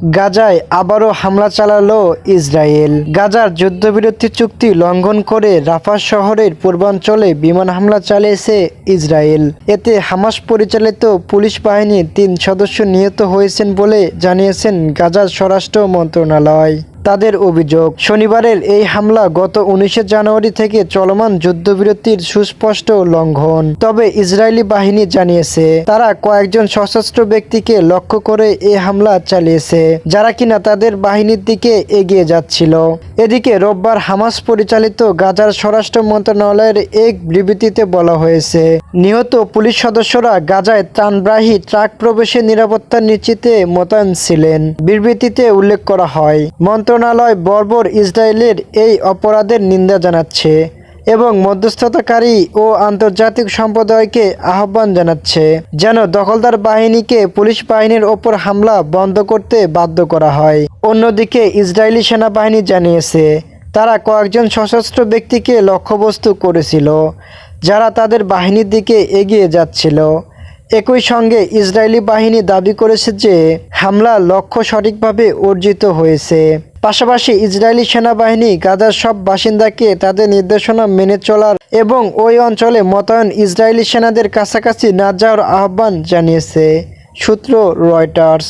গাজায় আবারও হামলা চালালো ইসরায়েল। গাজার যুদ্ধবিরতি চুক্তি লঙ্ঘন করে রাফা শহরের পূর্বাঞ্চলে বিমান হামলা চালিয়েছে ইসরায়েল। এতে হামাস পরিচালিত পুলিশ বাহিনীর ৩ সদস্য নিহত হয়েছেন বলে জানিয়েছেন গাজার স্বরাষ্ট্র মন্ত্রণালয়। তাদের অভিযোগ, শনিবারের এই হামলা গত ১৯ জানুয়ারি থেকে চলমান যুদ্ধবিরতির সুস্পষ্ট লঙ্ঘন। তবে ইসরায়েলি বাহিনী জানিয়েছে তারা কয়েকজন সশস্ত্র ব্যক্তিকে লক্ষ্য করে এই হামলা চালিয়েছে, যারা কিনা তাদের বাহিনীর দিকে এগিয়ে যাচ্ছিল। এদিকে রোববার হামাস পরিচালিত গাজার স্বরাষ্ট্র মন্ত্রণালয়ের এক বিবৃতিতে বলা হয়েছে, নিহত পুলিশ সদস্যরা গাজায় ত্রাণবাহী ট্রাক প্রবেশের নিরাপত্তা নিশ্চিতে মোতায়েন ছিলেন। বিবৃতিতে উল্লেখ করা হয়, মন্ত্রণালয় বর্বর ইসরায়েলের এই অপরাধের নিন্দা জানাচ্ছে এবং মধ্যস্থতাকারী ও আন্তর্জাতিক সম্প্রদায়কে আহ্বান জানাচ্ছে যেন দখলদার বাহিনীকে পুলিশ বাহিনীর ওপর হামলা বন্ধ করতে বাধ্য করা হয়। অন্যদিকে ইসরায়েলি সেনাবাহিনী জানিয়েছে তারা কয়েকজন সশস্ত্র ব্যক্তিকে লক্ষ্যবস্তু করেছিল, যারা তাদের বাহিনীর দিকে এগিয়ে যাচ্ছিল। একই সঙ্গে ইসরায়েলি বাহিনী দাবি করেছে যে হামলার লক্ষ্য সঠিকভাবে অর্জিত হয়েছে। পাশাপাশি ইসরায়েলি সেনাবাহিনী গাজার সব বাসিন্দাকে তাদের নির্দেশনা মেনে চলার এবং ওই অঞ্চলে মোতায়েন ইসরায়েলি সেনাদের কাছাকাছি না যাওয়ার আহ্বান জানিয়েছে। সূত্র রয়টার্স।